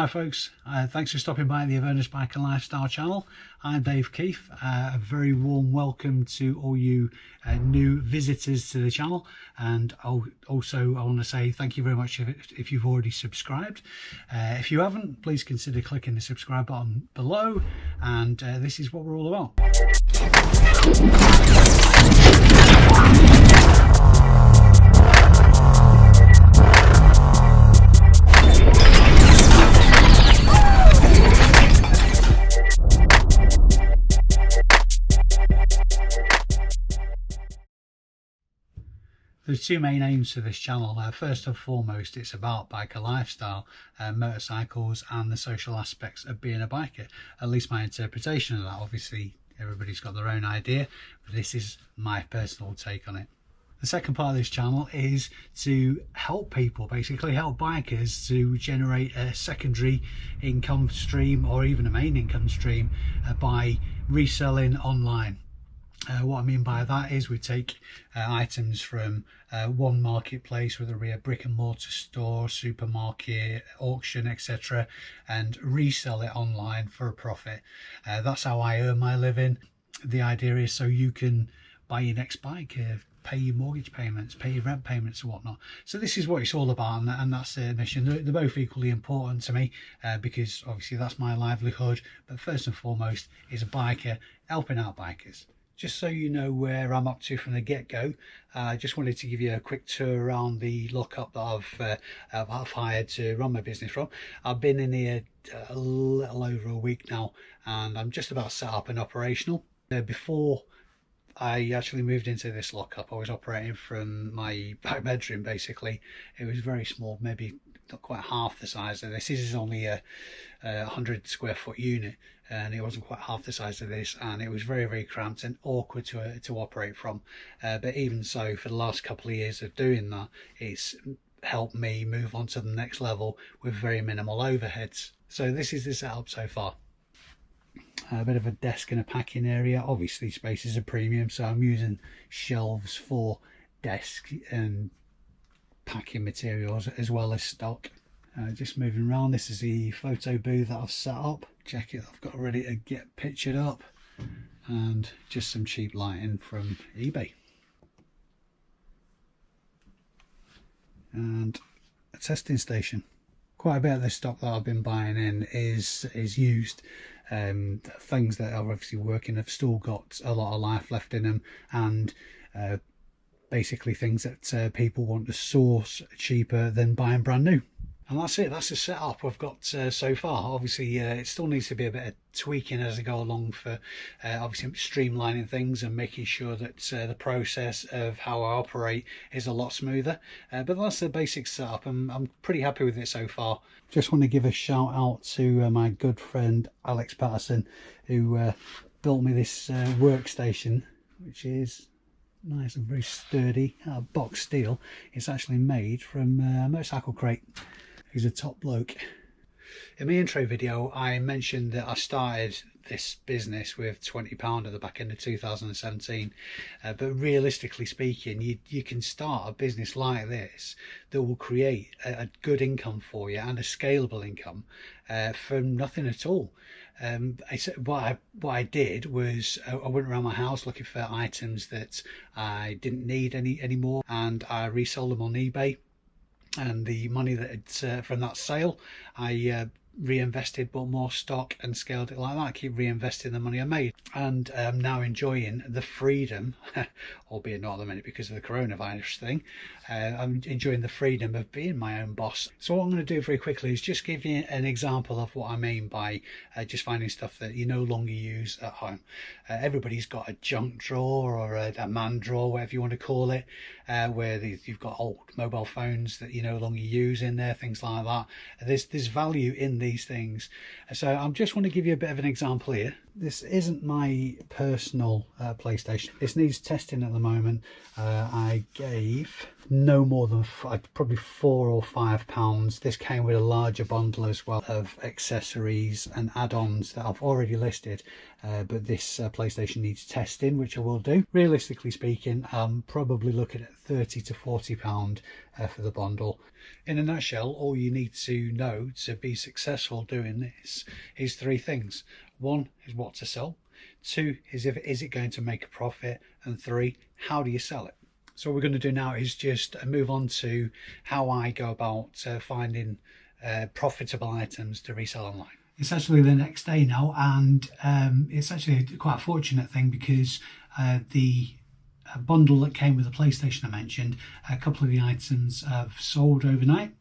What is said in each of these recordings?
Hi folks, thanks for stopping by the Avernus Bike and Lifestyle channel. I'm Dave Keefe. A very warm welcome to all you new visitors to the channel, and also I want to say thank you very much if you've already subscribed. If you haven't, please consider clicking the subscribe button below, and this is what we're all about. There's two main aims for this channel. First and foremost, it's about biker lifestyle, motorcycles and the social aspects of being a biker. At least my interpretation of that. Obviously everybody's got their own idea, but this is my personal take on it. The second part of this channel is to help people, basically help bikers to generate a secondary income stream or even a main income stream by reselling online. What I mean by that is we take items from one marketplace, whether it be a brick and mortar store, supermarket, auction, etc., and resell it online for a profit. That's how I earn my living. The idea is so you can buy your next bike, pay your mortgage payments, pay your rent payments and whatnot. So this is what it's all about, and that's the mission. They're both equally important to me because obviously that's my livelihood, but first and foremost is a biker helping out bikers. Just so you know where I'm up to from the get-go, I just wanted to give you a quick tour around the lockup that I've hired to run my business from. I've been in here a little over a week now, and I'm just about set up and operational. Before I actually moved into this lockup, I was operating from my back bedroom. Basically, it was very small, maybe not quite half the size of this. This is only a 100 square foot unit, and it wasn't quite half the size of this, and it was very cramped and awkward to operate from. But even so, for the last couple of years of doing that, it's helped me move on to the next level with very minimal overheads. So this is the setup so far. A bit of a desk and a packing area. Obviously space is a premium, so I'm using shelves for desk and packing materials as well as stock. Just moving around, this is the photo booth that I've set up. Check it, I've got ready to get pictured up, and just some cheap lighting from eBay, and a testing station. Quite a bit of the stock that I've been buying in is used. Things that are obviously working have still got a lot of life left in them, and basically things that people want to source cheaper than buying brand new. And that's it, that's the setup I've got so far. Obviously it still needs to be a bit of tweaking as I go along for obviously streamlining things and making sure that the process of how I operate is a lot smoother, but that's the basic setup, and I'm pretty happy with it so far. Just want to give a shout out to my good friend Alex Patterson, who built me this workstation, which is nice and very sturdy, box steel. It's actually made from a motorcycle crate. He's a top bloke. In my intro video I mentioned that I started this business with £20 at the back end of 2017, but realistically speaking, you can start a business like this that will create a good income for you and a scalable income from nothing at all. What I did was I went around my house looking for items that I didn't need anymore, and I resold them on eBay. And the money that from that sale, I reinvested, bought more stock and scaled it like that. I keep reinvesting the money I made, and I'm now enjoying the freedom, albeit not at the minute because of the coronavirus thing. I'm enjoying the freedom of being my own boss. So what I'm going to do very quickly is just give you an example of what I mean by just finding stuff that you no longer use at home. Everybody's got a junk drawer or a man drawer, whatever you want to call it, where you've got old mobile phones that you no longer use in there, things like that. There's value in these things. So I just want to give you a bit of an example here. This isn't my personal PlayStation. This needs testing at the moment. I gave no more than probably £4 or £5. This came with a larger bundle as well of accessories and add-ons that I've already listed, but this PlayStation needs testing, which I will do. Realistically speaking, I'm probably looking at £30 to £40 for the bundle. In a nutshell, all you need to know to be successful doing this is three things. One is what to sell. Two is is it going to make a profit? And three, how do you sell it? So what we're going to do now is just move on to how I go about finding profitable items to resell online. It's actually the next day now, and it's actually quite a fortunate thing because the bundle that came with the PlayStation I mentioned, a couple of the items have sold overnight.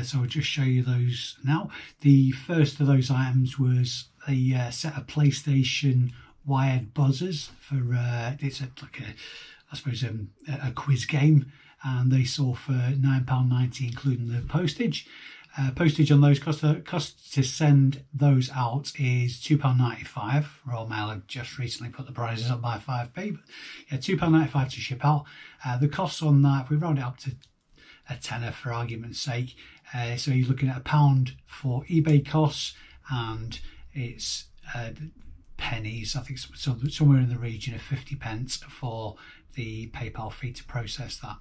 So I'll just show you those now. The first of those items was a set of PlayStation wired buzzers for it's I suppose a quiz game, and they sold for £9.90 including the postage. Postage on those cost to send those out is £2.95. Royal Mail have just recently put the prices up by 5p, but yeah, £2.95 to ship out. The costs on that, if we round it up to a tenner for argument's sake, so you're looking at £1 for eBay costs, and it's pennies, I think somewhere in the region of 50p for the PayPal fee to process that.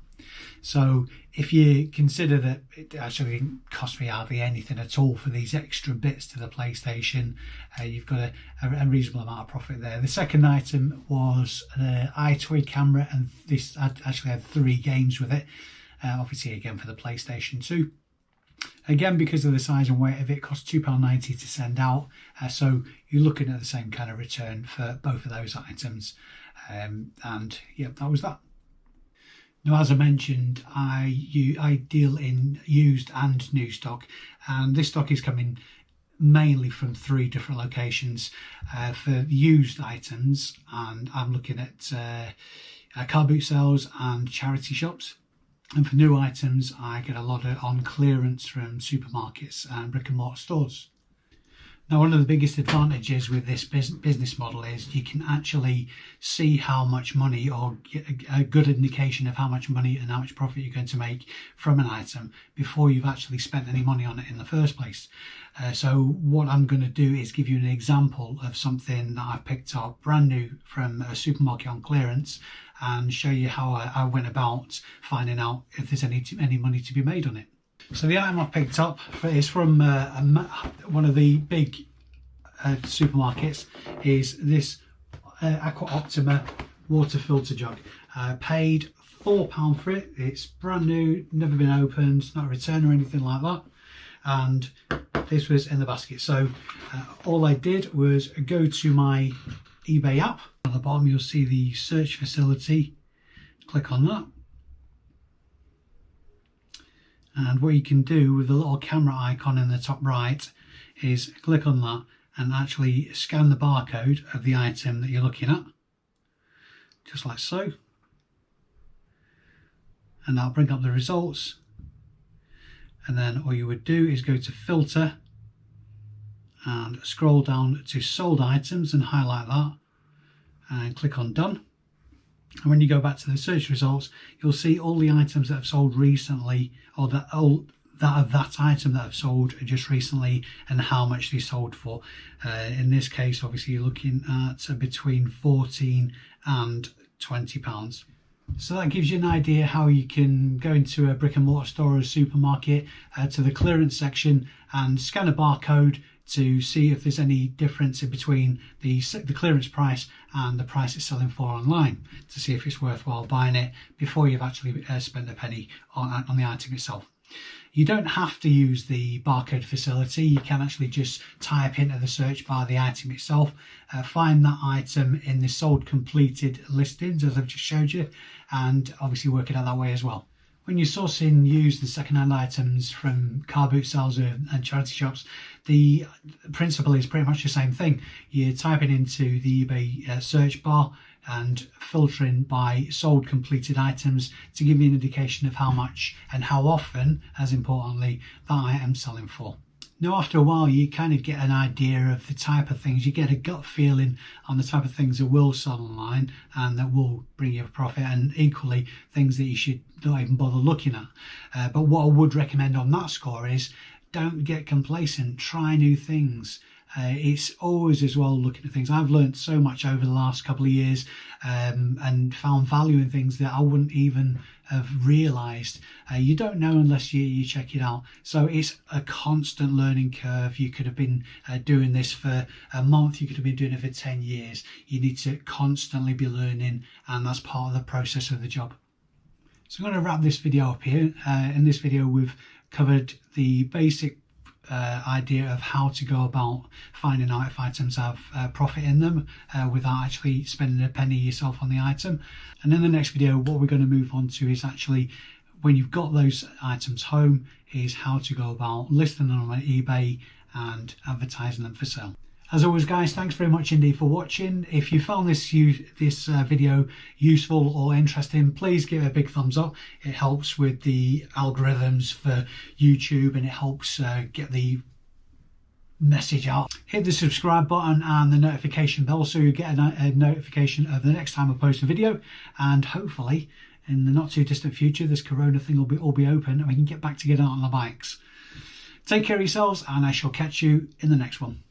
So if you consider that it actually didn't cost me hardly anything at all for these extra bits to the PlayStation, you've got a reasonable amount of profit there. The second item was an iToy camera, and this actually had 3 games with it, obviously again for the PlayStation 2. Again, because of the size and weight of it, costs £2.90 to send out. So you're looking at the same kind of return for both of those items. And yeah, that was that. Now, as I mentioned, I deal in used and new stock, and this stock is coming mainly from 3 different locations. For used items, and I'm looking at car boot sales and charity shops. And for new items, I get a lot on clearance from supermarkets and brick and mortar stores. Now, one of the biggest advantages with this business model is you can actually see how much money, or get a good indication of how much money and how much profit you're going to make from an item before you've actually spent any money on it in the first place. So what I'm going to do is give you an example of something that I've picked up brand new from a supermarket on clearance, and show you how I went about finding out if there's any money to be made on it. So the item I picked up is from one of the big supermarkets, is this Aqua Optima water filter jug. Paid £4 for it. It's brand new, never been opened, not a return or anything like that. And this was in the basket. So all I did was go to my eBay app. At the bottom you'll see the search facility. Click on that. And what you can do with the little camera icon in the top right is click on that and actually scan the barcode of the item that you're looking at, just like so. And that'll bring up the results. And then all you would do is go to filter and scroll down to sold items and highlight that and click on done. And when you go back to the search results, you'll see all the items that have sold recently, or that item that have sold just recently, and how much they sold for. In this case, obviously you're looking at between £14 and £20. So that gives you an idea how you can go into a brick and mortar store or a supermarket, to the clearance section and scan a barcode to see if there's any difference in between the clearance price and the price it's selling for online, to see if it's worthwhile buying it before you've actually spent a penny on the item itself. You don't have to use the barcode facility. You can actually just type into the search bar the item itself, find that item in the sold completed listings as I've just showed you, and obviously work it out that way as well. When you're sourcing used and second-hand items from car boot sales and charity shops, the principle is pretty much the same thing. You're typing into the eBay search bar and filtering by sold completed items to give you an indication of how much and how often, as importantly, that item's selling for. Now, after a while, you kind of get an idea of the type of things. You get a gut feeling on the type of things that will sell online and that will bring you a profit, and equally things that you should not even bother looking at. But what I would recommend on that score is don't get complacent. Try new things. It's always as well looking at things. I've learned so much over the last couple of years, and found value in things that I wouldn't even have realised. You don't know unless you check it out. So it's a constant learning curve. You could have been doing this for a month, you could have been doing it for 10 years. You need to constantly be learning, and that's part of the process of the job. So I'm going to wrap this video up here. In this video we've covered the basic idea of how to go about finding out if items have profit in them without actually spending a penny yourself on the item. And in the next video, what we're going to move on to is actually, when you've got those items home, is how to go about listing them on eBay and advertising them for sale. As always, guys, thanks very much indeed for watching. If you found this video useful or interesting, please give it a big thumbs up. It helps with the algorithms for YouTube, and it helps get the message out. Hit the subscribe button and the notification bell so you get a notification of the next time I post a video, and hopefully in the not too distant future this corona thing will all be open and we can get back to getting out on the bikes. Take care of yourselves, and I shall catch you in the next one.